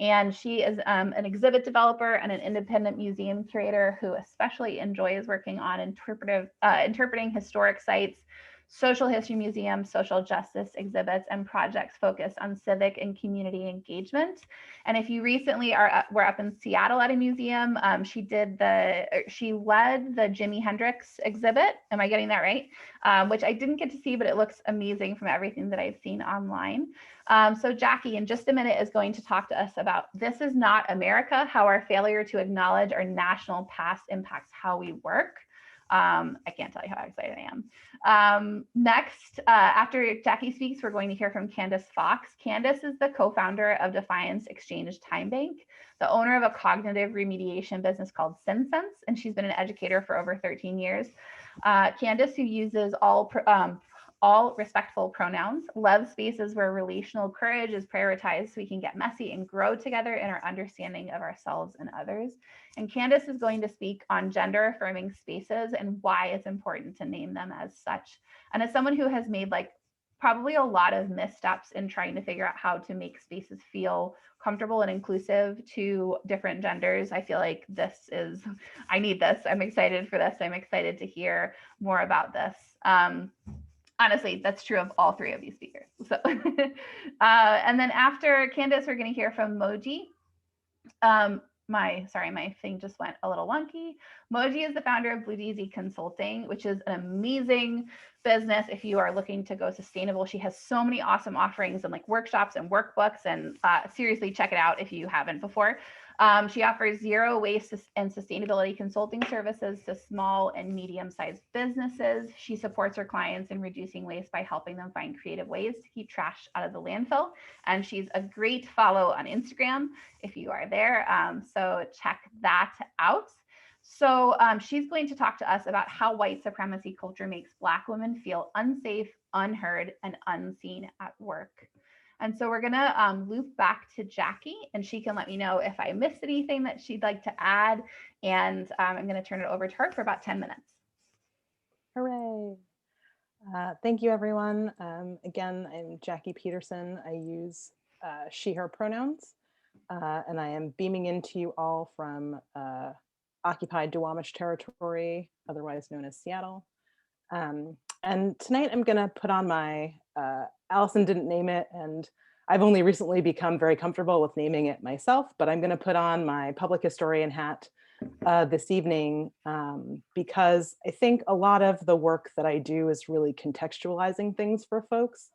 And she is an exhibit developer and an independent museum curator who especially enjoys working on interpreting historic sites, social history museums, social justice exhibits, and projects focused on civic and community engagement. And if you recently were up in Seattle at a museum, she led the Jimi Hendrix exhibit. Am I getting that right? Which I didn't get to see, but it looks amazing from everything that I've seen online. So Jackie, in just a minute, is going to talk to us about This Is Not America, how our failure to acknowledge our national past impacts how we work. I can't tell you how excited I am. Next, after Jackie speaks, we're going to hear from Candis Fox. Candis is the co-founder of Defiance Exchange Time Bank, the owner of a cognitive remediation business called SynSense, and she's been an educator for over 13 years. Candis, who uses all respectful pronouns, loves spaces where relational courage is prioritized so we can get messy and grow together in our understanding of ourselves and others. And Candis is going to speak on gender affirming spaces and why it's important to name them as such. And as someone who has made probably a lot of missteps in trying to figure out how to make spaces feel comfortable and inclusive to different genders, I feel like I need this. I'm excited for this. I'm excited to hear more about this. Honestly, that's true of all three of these speakers. So, and then after Candis, we're going to hear from Moji. My thing just went a little wonky. Moji is the founder of Blue Daisy Consulting, which is an amazing business if you are looking to go sustainable. She has so many awesome offerings and workshops and workbooks, and seriously check it out if you haven't before. She offers zero waste and sustainability consulting services to small and medium-sized businesses. She supports her clients in reducing waste by helping them find creative ways to keep trash out of the landfill. And she's a great follow on Instagram if you are there. So check that out. So she's going to talk to us about how white supremacy culture makes Black women feel unsafe, unheard, and unseen at work. And so we're going to loop back to Jackie, and she can let me know if I missed anything that she'd like to add. And I'm going to turn it over to her for about 10 minutes. Hooray. Thank you, everyone. Again, I'm Jackie Peterson. I use she, her pronouns, and I am beaming into you all from occupied Duwamish territory, otherwise known as Seattle. And tonight I'm going to put on my Allison didn't name it, and I've only recently become very comfortable with naming it myself, but I'm going to put on my public historian hat this evening because I think a lot of the work that I do is really contextualizing things for folks.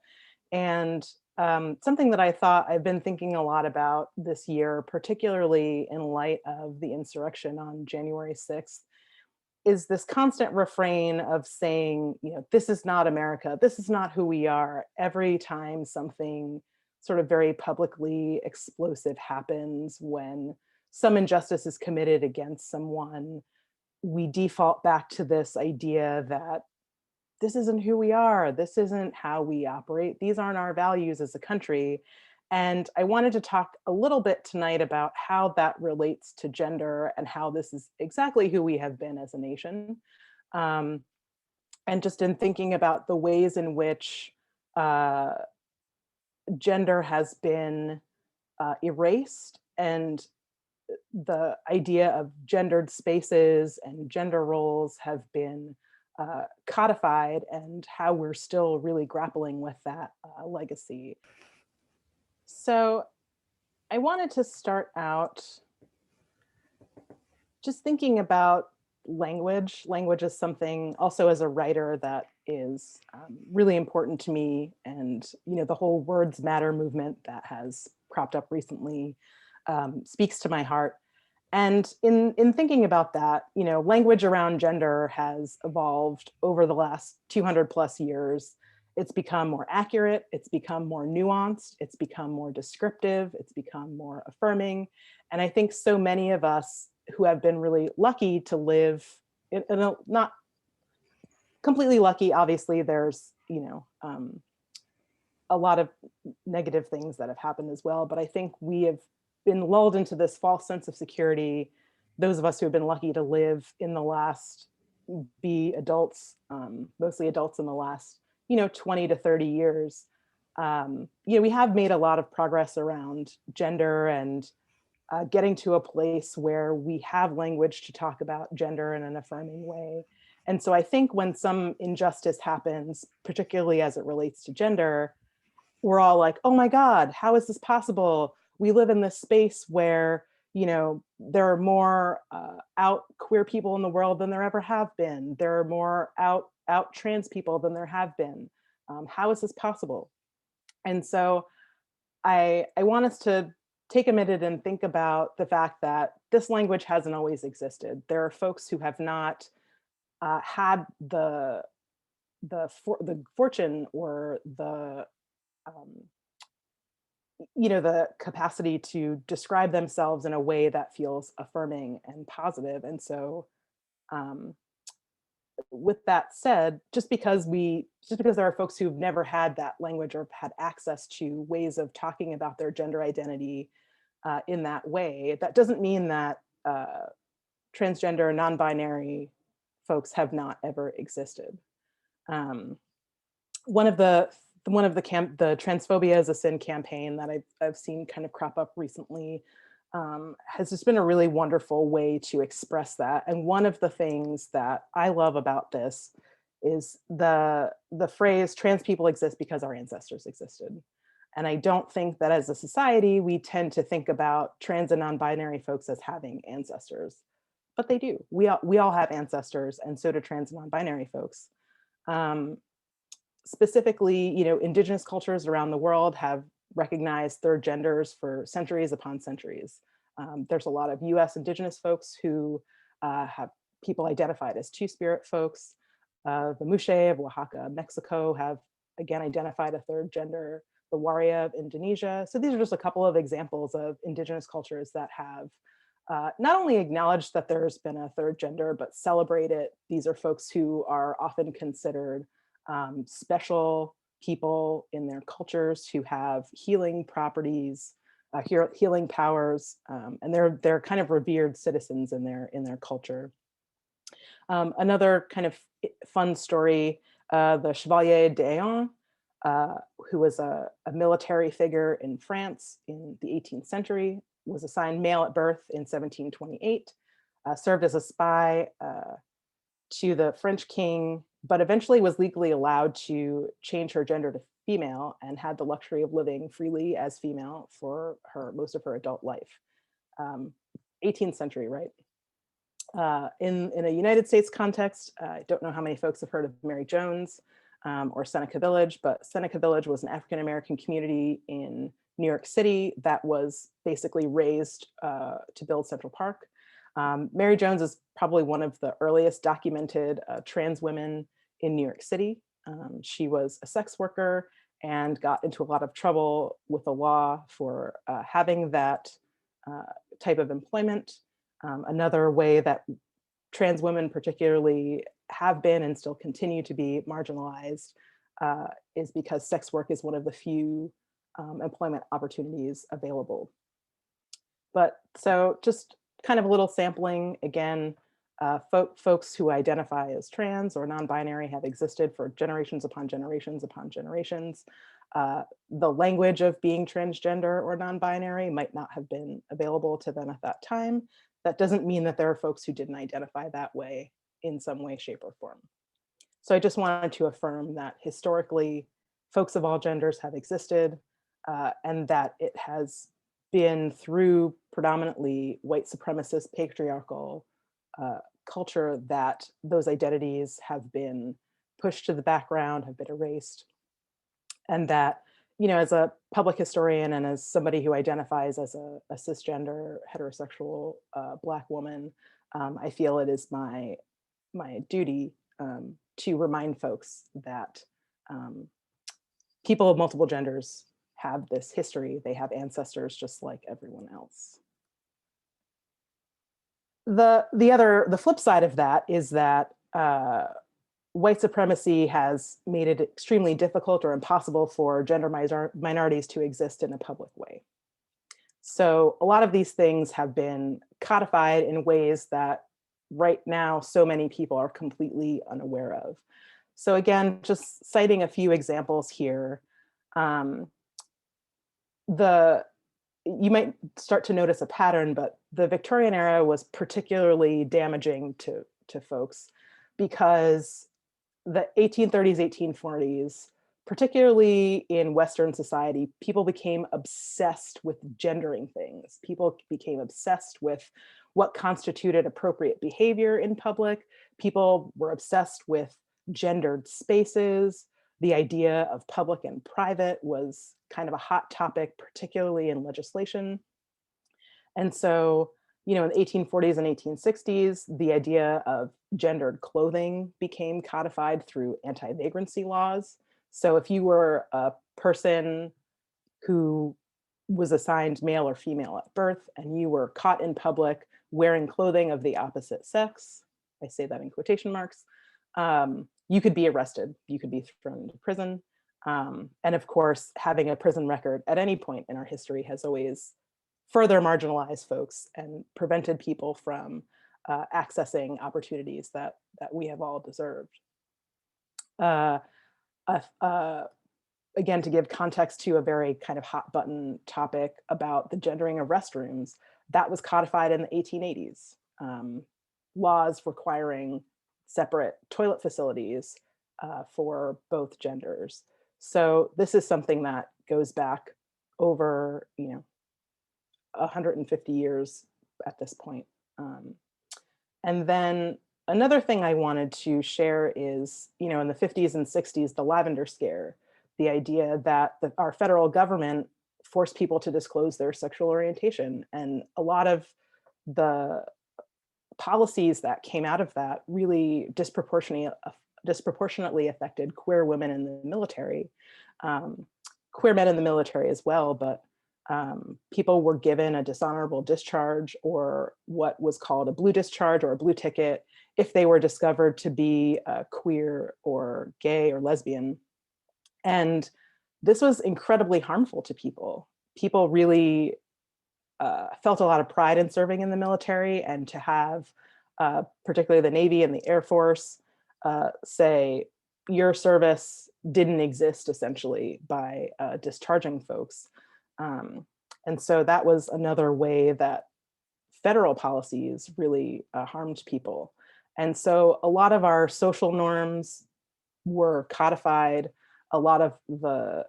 And something that I thought I've been thinking a lot about this year, particularly in light of the insurrection on January 6th, is this constant refrain of saying, this is not America, this is not who we are. Every time something sort of very publicly explosive happens, when some injustice is committed against someone, we default back to this idea that this isn't who we are, this isn't how we operate, these aren't our values as a country. And I wanted to talk a little bit tonight about how that relates to gender and how this is exactly who we have been as a nation. And just in thinking about the ways in which gender has been erased, and the idea of gendered spaces and gender roles have been codified, and how we're still really grappling with that legacy. So I wanted to start out just thinking about language. Language is something also as a writer that is really important to me. And, the whole words matter movement that has cropped up recently speaks to my heart. And in thinking about that, language around gender has evolved over the last 200 plus years. It's become more accurate, it's become more nuanced, it's become more descriptive, it's become more affirming. And I think so many of us who have been really lucky to live, not completely lucky, obviously there's, a lot of negative things that have happened as well, but I think we have been lulled into this false sense of security. Those of us who have been lucky to live in the last, be adults, mostly adults in the last 20 to 30 years, We have made a lot of progress around gender and getting to a place where we have language to talk about gender in an affirming way. And so I think when some injustice happens, particularly as it relates to gender, we're all like, oh my God, how is this possible? We live in this space where, there are more out queer people in the world than there ever have been. There are more out trans people than there have been. How is this possible? And so I want us to take a minute and think about the fact that this language hasn't always existed. There are folks who have not had the fortune or um, the capacity to describe themselves in a way that feels affirming and positive. And so um, with that said, just because there are folks who've never had that language or had access to ways of talking about their gender identity in that way, that doesn't mean that transgender, non-binary folks have not ever existed. One of the Transphobia is a Sin campaign that I've seen kind of crop up recently has just been a really wonderful way to express that. And one of the things that I love about this is the phrase "trans people exist because our ancestors existed." And I don't think that as a society we tend to think about trans and non-binary folks as having ancestors, but they do. We all have ancestors, and so do trans and non-binary folks. Specifically, indigenous cultures around the world have recognized third genders for centuries upon centuries. There's a lot of US indigenous folks who have people identified as two-spirit folks. The Mushe of Oaxaca, Mexico have again identified a third gender, the Waria of Indonesia. So these are just a couple of examples of indigenous cultures that have not only acknowledged that there's been a third gender, but celebrate it. These are folks who are often considered special people in their cultures who have healing properties, healing powers, and they're kind of revered citizens in their culture. Another kind of fun story, the Chevalier d'Eon, who was a military figure in France in the 18th century, was assigned male at birth in 1728, served as a spy to the French king, but eventually was legally allowed to change her gender to female and had the luxury of living freely as female for most of her adult life. 18th century, right? In a United States context, I don't know how many folks have heard of Mary Jones or Seneca Village, but Seneca Village was an African-American community in New York City that was basically raised to build Central Park. Mary Jones is probably one of the earliest documented trans women in New York City. She was a sex worker and got into a lot of trouble with the law for having that type of employment. Another way that trans women particularly have been and still continue to be marginalized is because sex work is one of the few employment opportunities available. But so just kind of a little sampling, again, folks who identify as trans or non-binary have existed for generations upon generations upon generations. The language of being transgender or non-binary might not have been available to them at that time. That doesn't mean that there are folks who didn't identify that way in some way, shape, or form. So I just wanted to affirm that historically, folks of all genders have existed, and that it has been through predominantly white supremacist patriarchal culture that those identities have been pushed to the background, have been erased. And that, as a public historian and as somebody who identifies as a cisgender, heterosexual Black woman, I feel it is my duty to remind folks that people of multiple genders have this history. They have ancestors just like everyone else. The flip side of that is that white supremacy has made it extremely difficult or impossible for gender minorities to exist in a public way. So a lot of these things have been codified in ways that right now so many people are completely unaware of. So again, just citing a few examples here. Um, you might start to notice a pattern, but the Victorian era was particularly damaging to folks because the 1830s, 1840s, particularly in Western society, people became obsessed with gendering things. People became obsessed with what constituted appropriate behavior in public. People were obsessed with gendered spaces. The idea of public and private was kind of a hot topic, particularly in legislation. And so, in the 1840s and 1860s, the idea of gendered clothing became codified through anti-vagrancy laws. So if you were a person who was assigned male or female at birth and you were caught in public wearing clothing of the opposite sex, I say that in quotation marks, you could be arrested, you could be thrown into prison. And of course, having a prison record at any point in our history has always further marginalized folks and prevented people from accessing opportunities that we have all deserved. Uh, Again, to give context to a very kind of hot button topic about the gendering of restrooms, that was codified in the 1880s. Laws requiring separate toilet facilities for both genders. So this is something that goes back over, 150 years at this point. And then another thing I wanted to share is, in the 50s and 60s, the lavender scare, the idea that our federal government forced people to disclose their sexual orientation. And a lot of the policies that came out of that really disproportionately affected queer women in the military, queer men in the military as well, but people were given a dishonorable discharge or what was called a blue discharge or a blue ticket if they were discovered to be queer or gay or lesbian. And this was incredibly harmful to people. People really felt a lot of pride in serving in the military, and to have particularly the Navy and the Air Force say your service didn't exist essentially by discharging folks. And so that was another way that federal policies really harmed people. And so a lot of our social norms were codified. A lot of the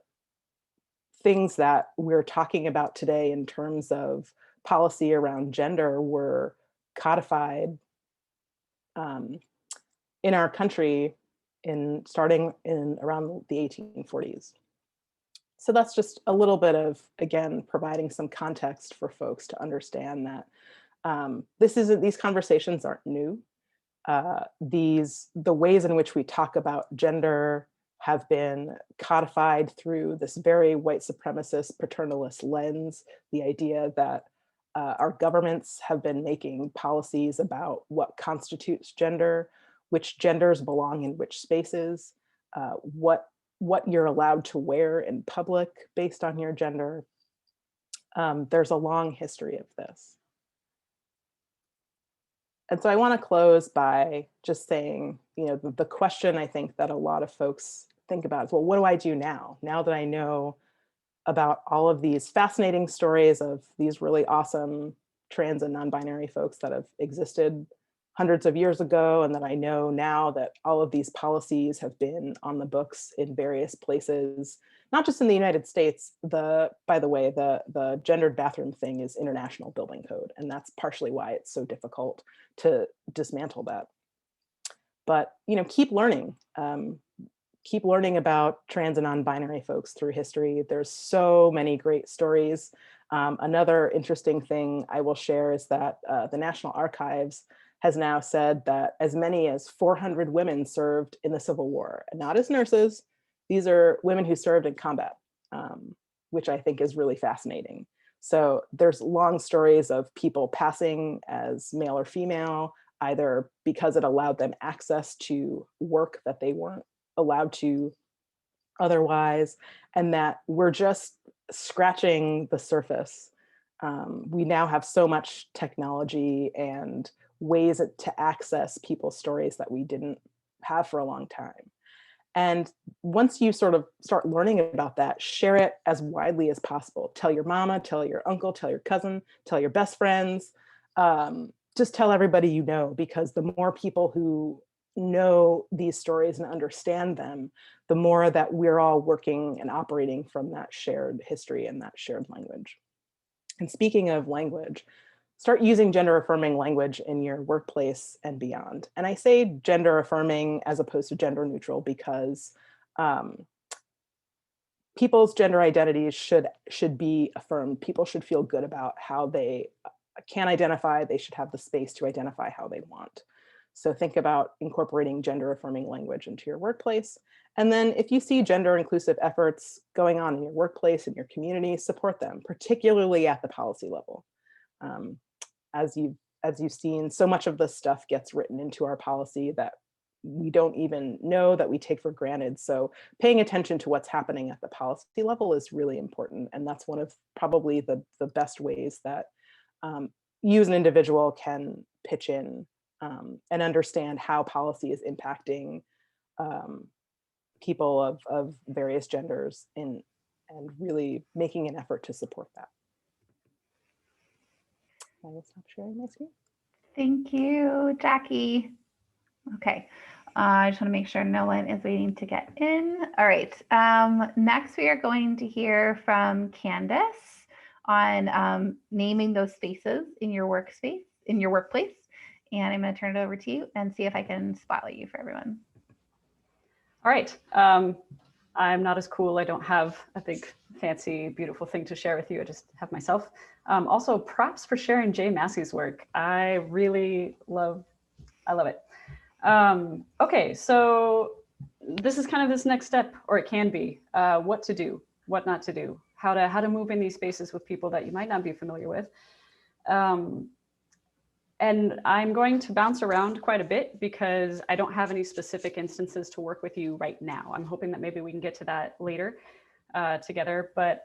things that we're talking about today in terms of policy around gender were codified in our country starting in around the 1840s. So that's just a little bit of, again, providing some context for folks to understand that these conversations aren't new. The ways in which we talk about gender have been codified through this very white supremacist paternalist lens, the idea that our governments have been making policies about what constitutes gender, which genders belong in which spaces, what you're allowed to wear in public based on your gender. There's a long history of this. And so I want to close by just saying, the question I think that a lot of folks think about is, well, what do I do now? Now that I know about all of these fascinating stories of these really awesome trans and non-binary folks that have existed hundreds of years ago, and that I know now that all of these policies have been on the books in various places, not just in the United States. By the way, the gendered bathroom thing is international building code, and that's partially why it's so difficult to dismantle that. But keep learning. Keep learning about trans and non-binary folks through history. There's so many great stories. Another interesting thing I will share is that the National Archives has now said that as many as 400 women served in the Civil War, and not as nurses. These are women who served in combat, which I think is really fascinating. So there's long stories of people passing as male or female, either because it allowed them access to work that they weren't allowed to otherwise, and that we're just scratching the surface. We now have so much technology and ways to access people's stories that we didn't have for a long time. And once you sort of start learning about that, share it as widely as possible. Tell your mama, tell your uncle, tell your cousin, tell your best friends. Just tell everybody you know, because the more people who know these stories and understand them, the more that we're all working and operating from that shared history and that shared language. And speaking of language, start using gender affirming language in your workplace and beyond. And I say gender affirming as opposed to gender neutral because people's gender identities should be affirmed. People should feel good about how they can identify. They should have the space to identify how they want. So think about incorporating gender affirming language into your workplace. And then if you see gender inclusive efforts going on in your workplace, in your community, support them, particularly at the policy level. As you've seen, so much of this stuff gets written into our policy that we don't even know, that we take for granted. So paying attention to what's happening at the policy level is really important. And that's one of probably the best ways that you as an individual can pitch in and understand how policy is impacting people of various genders and really making an effort to support that. I will stop sharing my screen. Thank you, Jackie. Okay, I just want to make sure no one is waiting to get in. All right, next we are going to hear from Candis on naming those spaces in your workspace, in your workplace. And I'm going to turn it over to you and see if I can spotlight you for everyone. All right. I'm not as cool. I don't have a big, fancy, beautiful thing to share with you. I just have myself. Also, props for sharing Jay Massey's work. I love it. Okay, so this is kind of this next step, or it can be, what to do, what not to do, how to move in these spaces with people that you might not be familiar with. And I'm going to bounce around quite a bit because I don't have any specific instances to work with you right now. I'm hoping that maybe we can get to that later together, but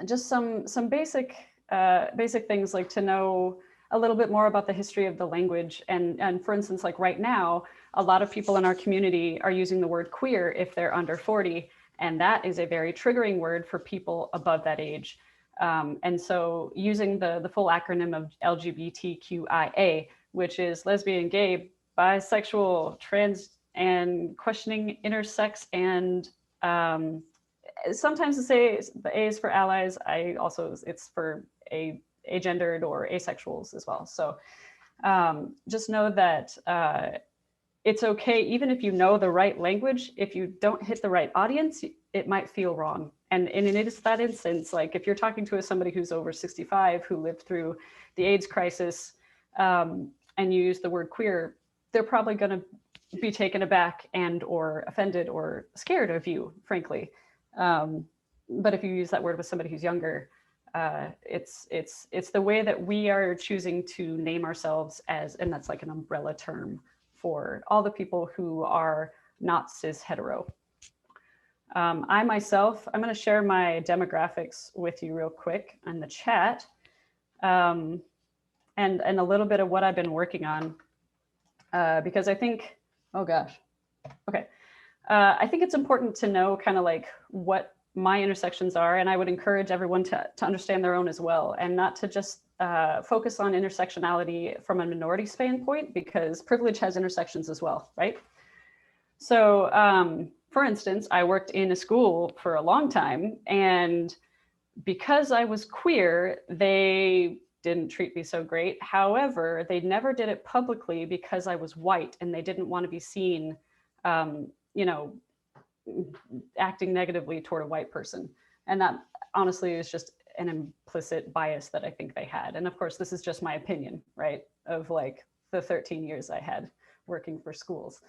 just some basic things, like to know a little bit more about the history of the language. And for instance, like right now, a lot of people in our community are using the word queer if they're under 40, and that is a very triggering word for people above that age. And so using the full acronym of LGBTQIA, which is lesbian, gay, bisexual, trans, and questioning intersex, and sometimes to say the A is for allies, it's for agendered or asexuals as well. So just know that it's okay, even if you know the right language, if you don't hit the right audience, it might feel wrong. And in that instance, like if you're talking to somebody who's over 65, who lived through the AIDS crisis, and you use the word queer, they're probably going to be taken aback and or offended or scared of you, frankly. But if you use that word with somebody who's younger, it's the way that we are choosing to name ourselves as, and that's like an umbrella term for all the people who are not cis hetero. I myself, I'm going to share my demographics with you real quick in the chat, and a little bit of what I've been working on, because I think, oh gosh, okay. I think it's important to know kind of like what my intersections are, and I would encourage everyone to understand their own as well, and not to just focus on intersectionality from a minority standpoint, because privilege has intersections as well, right? So for instance, I worked in a school for a long time, and because I was queer, they didn't treat me so great. However, they never did it publicly because I was white, and they didn't want to be seen, you know, acting negatively toward a white person. And that honestly is just an implicit bias that I think they had. And of course, this is just my opinion, right? Of like the 13 years I had working for schools.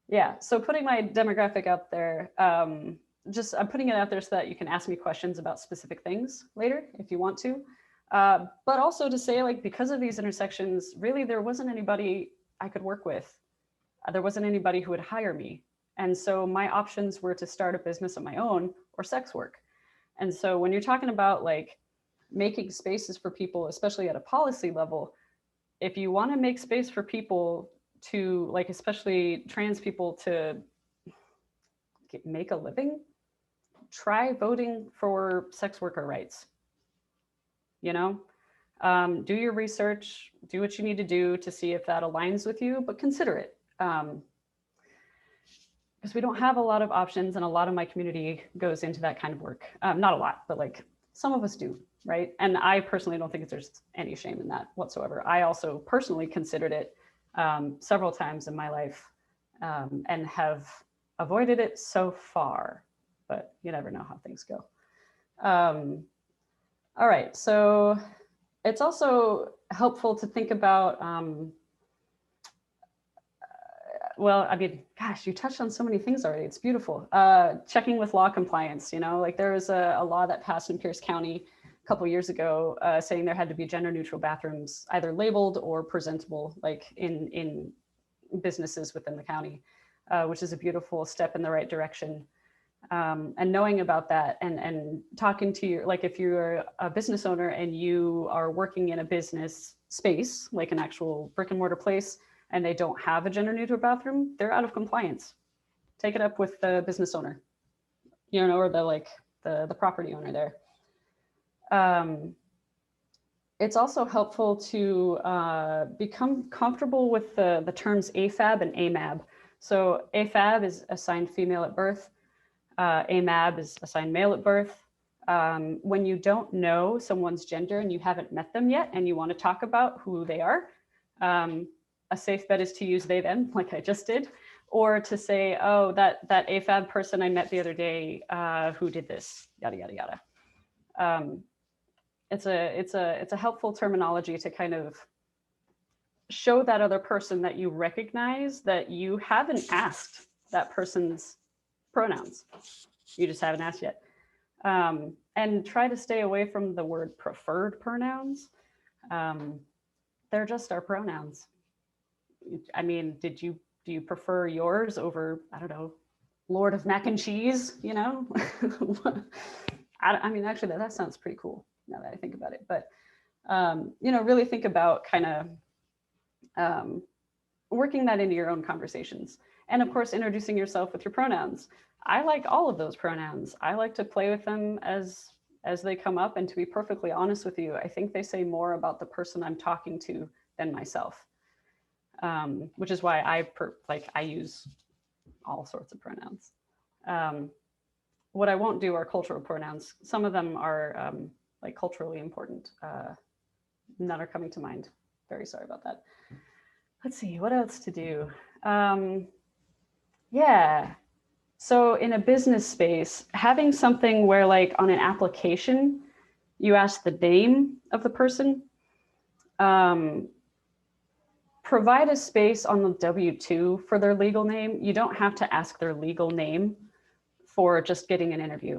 Yeah, so putting my demographic out there, I'm putting it out there so that you can ask me questions about specific things later if you want to. But also to say, like, because of these intersections, really there wasn't anybody I could work with. There wasn't anybody who would hire me. And so my options were to start a business of my own or sex work. And so when you're talking about like making spaces for people, especially at a policy level, if you want to make space for people to, like, especially trans people, to make a living, try voting for sex worker rights. You know, do your research, do what you need to do to see if that aligns with you, but consider it. Because we don't have a lot of options, and a lot of my community goes into that kind of work. Not a lot, but like some of us do, right? And I personally don't think there's any shame in that whatsoever. I also personally considered it several times in my life, and have avoided it so far, but you never know how things go. All right, so it's also helpful to think about, well, I mean, gosh, you touched on so many things already. It's beautiful. Checking with law compliance, you know, like there was a law that passed in Pierce County a couple years ago saying there had to be gender neutral bathrooms, either labeled or presentable, like in businesses within the county, which is a beautiful step in the right direction. And knowing about that, and talking to your, like if you're a business owner and you are working in a business space, like an actual brick and mortar place, and they don't have a gender neutral bathroom, they're out of compliance. Take it up with the business owner, you know, or the property owner there. It's also helpful to become comfortable with the terms AFAB and AMAB. So AFAB is assigned female at birth. AMAB is assigned male at birth. When you don't know someone's gender and you haven't met them yet and you want to talk about who they are, a safe bet is to use they, them, like I just did, or to say, oh, that AFAB person I met the other day who did this, yada, yada, yada. It's a helpful terminology to kind of show that other person that you recognize that you haven't asked that person's pronouns. You just haven't asked yet. And try to stay away from the word preferred pronouns. They're just our pronouns. I mean, do you prefer yours over, I don't know, Lord of Mac and Cheese, you know? I mean, actually that sounds pretty cool now that I think about it, but you know, really think about kind of working that into your own conversations. And of course, introducing yourself with your pronouns. I like all of those pronouns. I like to play with them as they come up, and to be perfectly honest with you, I think they say more about the person I'm talking to than myself. Which is why I use all sorts of pronouns. What I won't do are cultural pronouns. Some of them are like culturally important. None are coming to mind. Very sorry about that. Let's see, what else to do? Yeah, so in a business space, having something where like on an application, you ask the name of the person. Provide a space on the W-2 for their legal name. You don't have to ask their legal name for just getting an interview.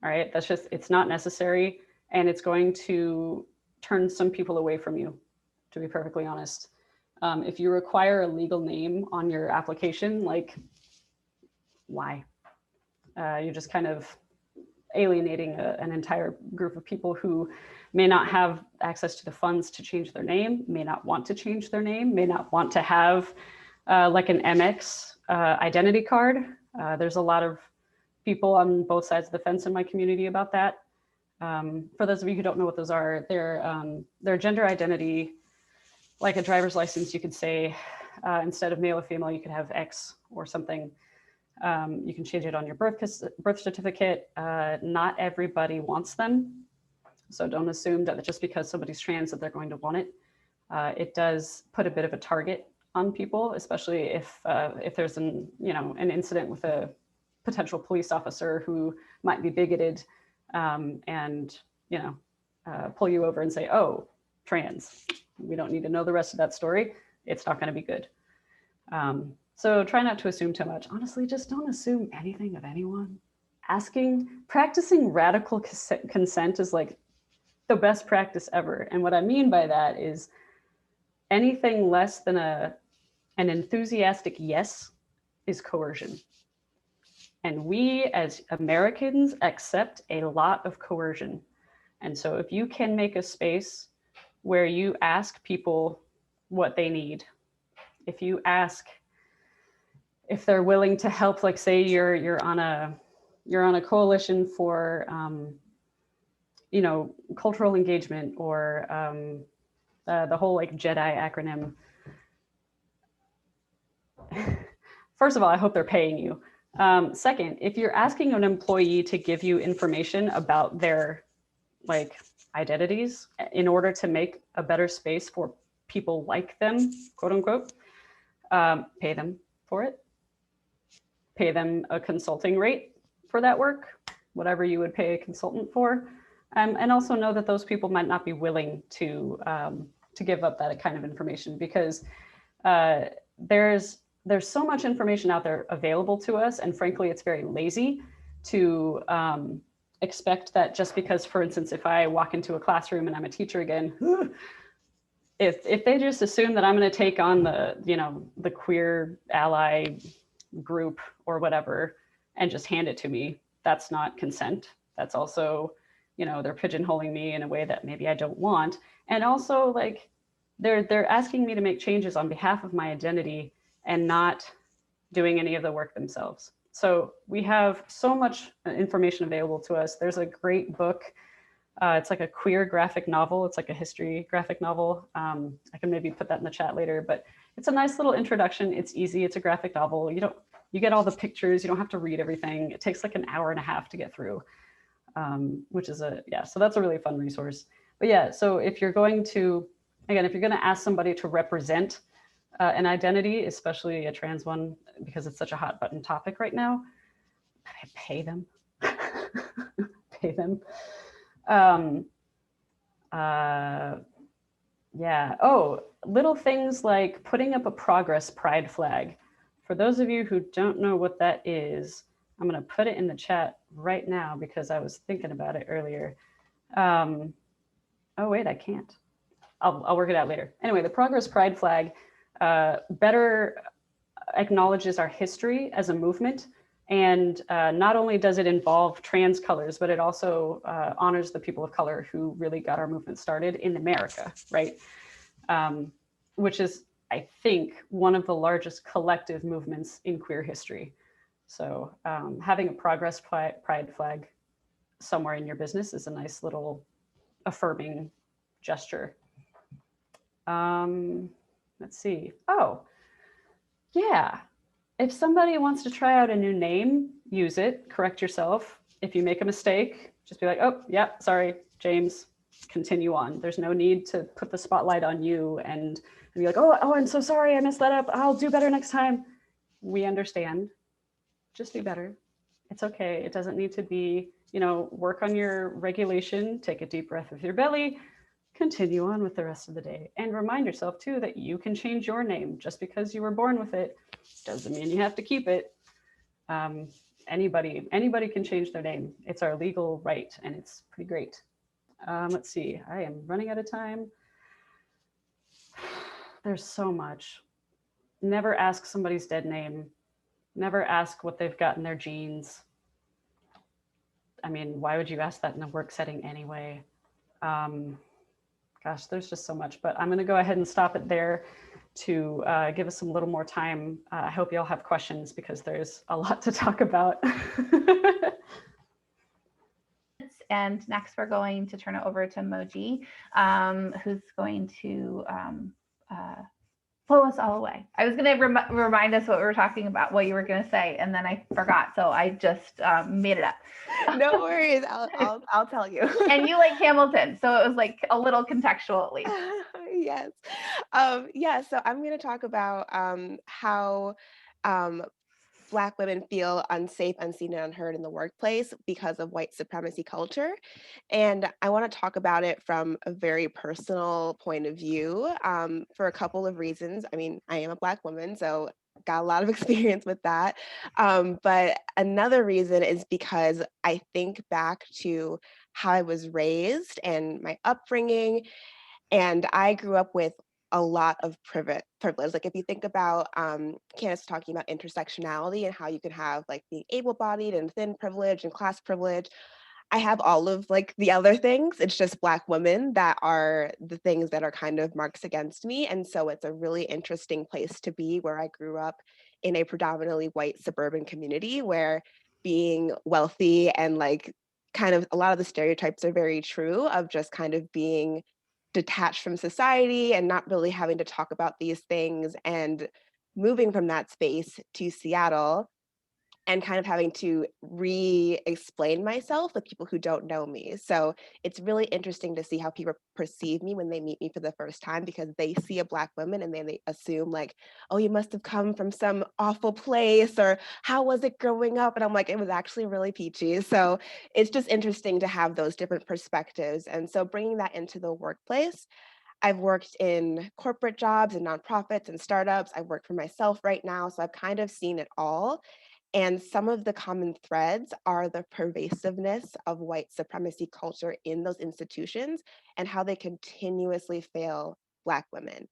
All right, that's just, it's not necessary, and it's going to turn some people away from you, to be perfectly honest. If you require a legal name on your application, like, why? You're just kind of alienating an entire group of people who may not have access to the funds to change their name, may not want to change their name, may not want to have like an MX identity card. There's a lot of people on both sides of the fence in my community about that. For those of you who don't know what those are, they're gender identity, like a driver's license. You could say, instead of male or female, you could have X or something. You can change it on your birth certificate. Not everybody wants them. So don't assume that just because somebody's trans that they're going to want it. It does put a bit of a target on people, especially if there's an incident with a potential police officer who might be bigoted and pull you over and say, oh, trans. We don't need to know the rest of that story. It's not going to be good. So try not to assume too much. Honestly, just don't assume anything of anyone. Practicing radical consent is like the best practice ever. And what I mean by that is anything less than an enthusiastic yes is coercion. And we as Americans accept a lot of coercion. And so if you can make a space where you ask people what they need, if you ask if they're willing to help, like say you're on a coalition for cultural engagement, or the whole like JEDI acronym. First of all, I hope they're paying you. Second, if you're asking an employee to give you information about their like identities in order to make a better space for people like them, quote unquote, pay them for it. Pay them a consulting rate for that work, whatever you would pay a consultant for. And also know that those people might not be willing to give up that kind of information, because there's so much information out there available to us, and frankly, it's very lazy to expect that just because, for instance, if I walk into a classroom and I'm a teacher again, if they just assume that I'm going to take on the queer ally group or whatever and just hand it to me, that's not consent. That's also, they're pigeonholing me in a way that maybe I don't want. And also, like, they're asking me to make changes on behalf of my identity and not doing any of the work themselves. So we have so much information available to us. There's a great book. It's like a queer graphic novel. It's like a history graphic novel. I can maybe put that in the chat later, but it's a nice little introduction. It's easy. It's a graphic novel. You get all the pictures. You don't have to read everything. It takes like an hour and a half to get through, which is so that's a really fun resource. But yeah, so if you're going to ask somebody to represent an identity, especially a trans one, because it's such a hot button topic right now, pay them. Pay them. Little things like putting up a progress pride flag. For those of you who don't know what that is, I'm going to put it in the chat right now because I was thinking about it earlier. Oh wait, I can't. I'll work it out later. Anyway, the progress pride flag better acknowledges our history as a movement. And not only does it involve trans colors, but it also honors the people of color who really got our movement started in America, right? Which is, I think, one of the largest collective movements in queer history. So having a progress pride flag somewhere in your business is a nice little affirming gesture. Let's see. Oh, yeah. If somebody wants to try out a new name, use it, correct yourself. If you make a mistake, just be like, oh, yeah, sorry, James, continue on. There's no need to put the spotlight on you and be like, oh, I'm so sorry, I messed that up. I'll do better next time. We understand. Just do better. It's okay. It doesn't need to be, work on your regulation, take a deep breath with your belly, continue on with the rest of the day. And remind yourself too that you can change your name. Just because you were born with it doesn't mean you have to keep it. Anybody can change their name. It's our legal right, and it's pretty great. Let's see, I am running out of time. There's so much. Never ask somebody's dead name. Never ask what they've got in their genes. I mean, why would you ask that in a work setting anyway? Gosh, there's just so much, but I'm going to go ahead and stop it there to give us a little more time. I hope you all have questions because there's a lot to talk about. And next we're going to turn it over to Moji, who's going to blow us all away. I was going to remind us what we were talking about, what you were going to say, and then I forgot. So I just made it up. No worries. I'll tell you. And you like Hamilton, so it was like a little contextual at least. Yes. So I'm going to talk about how Black women feel unsafe, unseen, and unheard in the workplace because of white supremacy culture. And I want to talk about it from a very personal point of view for a couple of reasons. I mean, I am a Black woman, so got a lot of experience with that. But another reason is because I think back to how I was raised and my upbringing, and I grew up with a lot of privilege. Like if you think about Candis talking about intersectionality and how you can have like being able-bodied and thin privilege and class privilege, I have all of like the other things. It's just Black women that are the things that are kind of marks against me. And so it's a really interesting place to be, where I grew up in a predominantly white suburban community where being wealthy and like kind of a lot of the stereotypes are very true, of just kind of being detached from society and not really having to talk about these things, and moving from that space to Seattle and kind of having to re-explain myself with people who don't know me. So it's really interesting to see how people perceive me when they meet me for the first time, because they see a Black woman and then they assume like, oh, you must have come from some awful place, or how was it growing up? And I'm like, it was actually really peachy. So it's just interesting to have those different perspectives. And so bringing that into the workplace, I've worked in corporate jobs and nonprofits and startups. I work for myself right now. So I've kind of seen it all. And some of the common threads are the pervasiveness of white supremacy culture in those institutions and how they continuously fail Black women.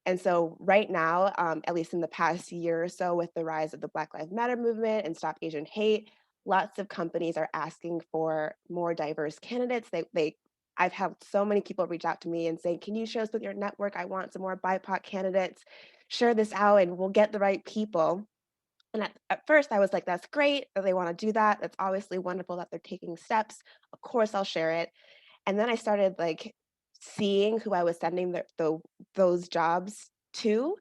And so right now, at least in the past year or so, with the rise of the Black Lives Matter movement and Stop Asian Hate, lots of companies are asking for more diverse candidates. I've had so many people reach out to me and say, can you show us with your network? I want some more BIPOC candidates. Share this out and we'll get the right people. And at first I was like, that's great that they want to do that. That's obviously wonderful that they're taking steps. Of course, I'll share it. And then I started like seeing who I was sending those jobs to.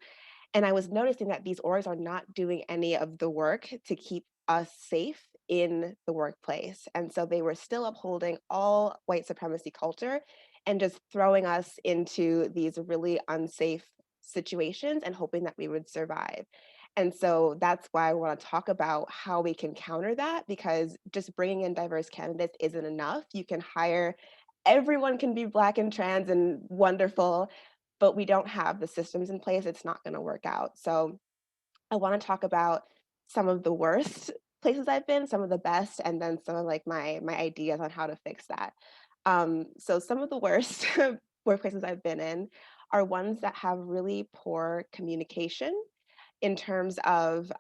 And I was noticing that these orgs are not doing any of the work to keep us safe in the workplace. And so they were still upholding all white supremacy culture and just throwing us into these really unsafe situations and hoping that we would survive. And so that's why I want to talk about how we can counter that, because just bringing in diverse candidates isn't enough. You can hire, everyone can be Black and trans and wonderful, but we don't have the systems in place. It's not going to work out. So I want to talk about some of the worst places I've been, some of the best, and then some of like my ideas on how to fix that. So some of the worst workplaces I've been in are ones that have really poor communication in terms of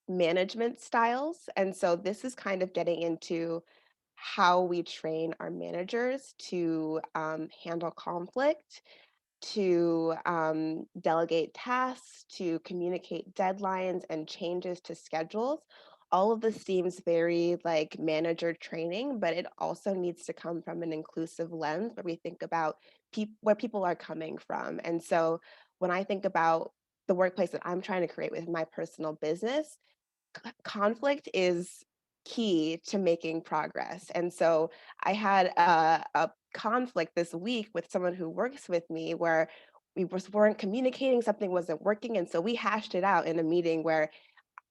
management styles. And so this is kind of getting into how we train our managers to handle conflict, to delegate tasks, to communicate deadlines and changes to schedules. All of this seems very like manager training, but it also needs to come from an inclusive lens where we think about where people are coming from. And so when I think about the workplace that I'm trying to create with my personal business, conflict is key to making progress. And so I had a conflict this week with someone who works with me where we just weren't communicating, something wasn't working. And so we hashed it out in a meeting where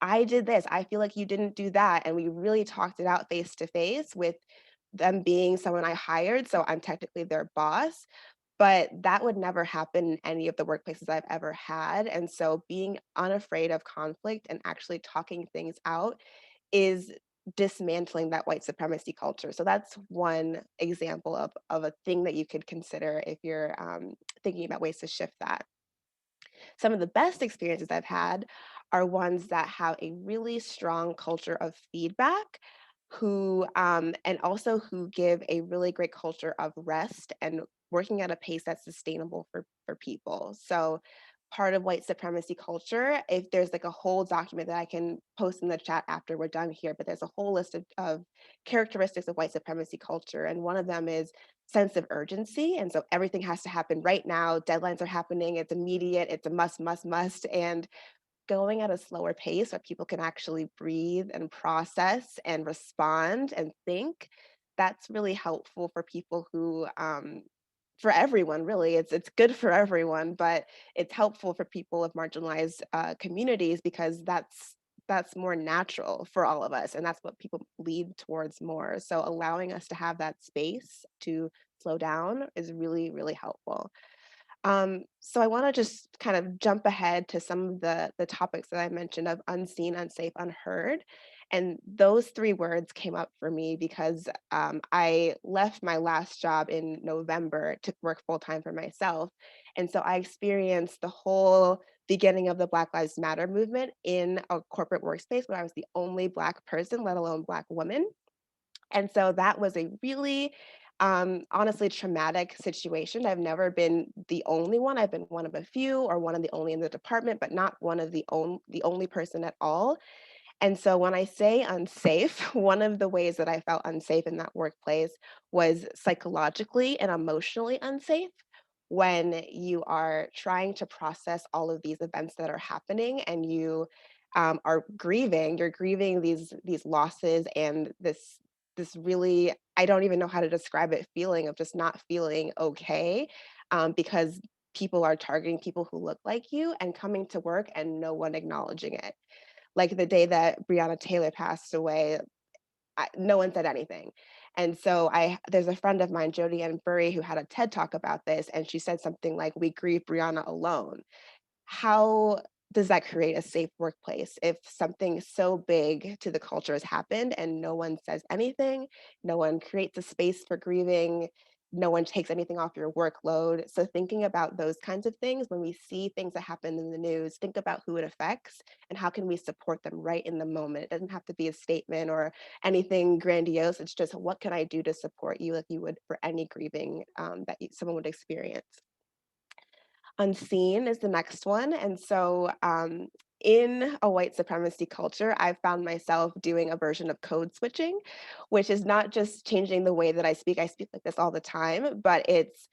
I did this, I feel like you didn't do that. And we really talked it out face to face, with them being someone I hired. So I'm technically their boss, but that would never happen in any of the workplaces I've ever had. And so being unafraid of conflict and actually talking things out is dismantling that white supremacy culture. So that's one example of a thing that you could consider if you're thinking about ways to shift that. Some of the best experiences I've had are ones that have a really strong culture of feedback, who and also who give a really great culture of rest and working at a pace that's sustainable for people. So part of white supremacy culture, if there's like a whole document that I can post in the chat after we're done here, but there's a whole list of characteristics of white supremacy culture. And one of them is sense of urgency. And so everything has to happen right now. Deadlines are happening. It's immediate. It's a must, must, must. And going at a slower pace where people can actually breathe and process and respond and think, that's really helpful for people who, for everyone, really. It's good for everyone, but it's helpful for people of marginalized communities, because that's more natural for all of us, and that's what people lead towards more. So allowing us to have that space to slow down is really, really helpful. So I want to just kind of jump ahead to some of the topics that I mentioned of unseen, unsafe, unheard. And those three words came up for me because I left my last job in November to work full time for myself. And so I experienced the whole beginning of the Black Lives Matter movement in a corporate workspace where I was the only Black person, let alone Black woman. And so that was a really honestly traumatic situation. I've never been the only one. I've been one of a few or one of the only in the department, but not one of the only person at all. And so when I say unsafe, one of the ways that I felt unsafe in that workplace was psychologically and emotionally unsafe when you are trying to process all of these events that are happening and you are grieving. You're grieving these losses and this really, I don't even know how to describe it, feeling of just not feeling okay, because people are targeting people who look like you and coming to work and no one acknowledging it. Like the day that Breonna Taylor passed away, no one said anything. And so there's a friend of mine, Jody Ann Burry, who had a TED talk about this, and she said something like, "We grieve Breonna alone." How does that create a safe workplace if something so big to the culture has happened and no one says anything, no one creates a space for grieving, no one takes anything off your workload? So thinking about those kinds of things, when we see things that happen in the news, think about who it affects and how can we support them right in the moment. It doesn't have to be a statement or anything grandiose. It's just, what can I do to support you like you would for any grieving that someone would experience? Unseen is the next one. And so in a white supremacy culture, I found myself doing a version of code switching, which is not just changing the way that I speak. I speak like this all the time, but it's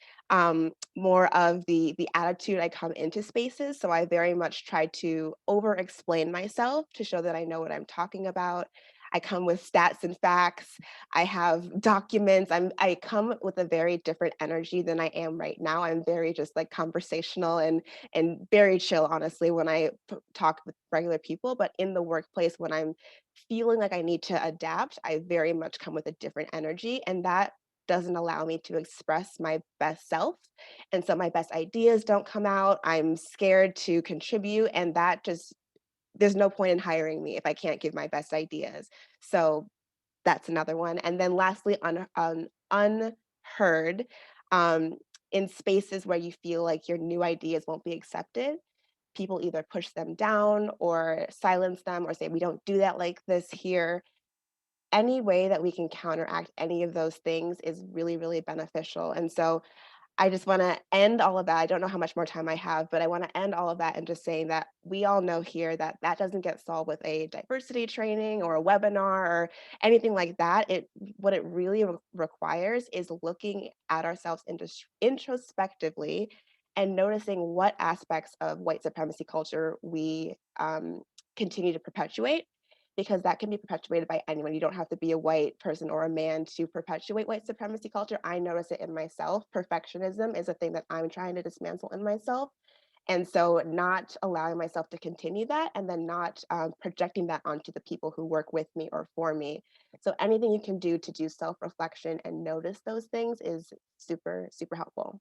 more of the attitude I come into spaces. So I very much try to over explain myself to show that I know what I'm talking about. I come with stats and facts. I have documents. I come with a very different energy than I am right now. I'm very just like conversational and very chill, honestly, when I talk with regular people. But in the workplace, when I'm feeling like I need to adapt, I very much come with a different energy, and that doesn't allow me to express my best self. And so my best ideas don't come out. I'm scared to contribute, and that just, there's no point in hiring me if I can't give my best ideas. So that's another one. And then lastly, unheard, um, in spaces where you feel like your new ideas won't be accepted, people either push them down or silence them or say, we don't do that like this here. Any way that we can counteract any of those things is really, really beneficial. And so I just want to end all of that. I don't know how much more time I have, but I want to end all of that and just saying that we all know here that that doesn't get solved with a diversity training or a webinar or anything like that. What it really requires is looking at ourselves introspectively and noticing what aspects of white supremacy culture we continue to perpetuate, because that can be perpetuated by anyone. You don't have to be a white person or a man to perpetuate white supremacy culture. I notice it in myself. Perfectionism is a thing that I'm trying to dismantle in myself. And so not allowing myself to continue that and then not projecting that onto the people who work with me or for me. So anything you can do to do self-reflection and notice those things is super, super helpful.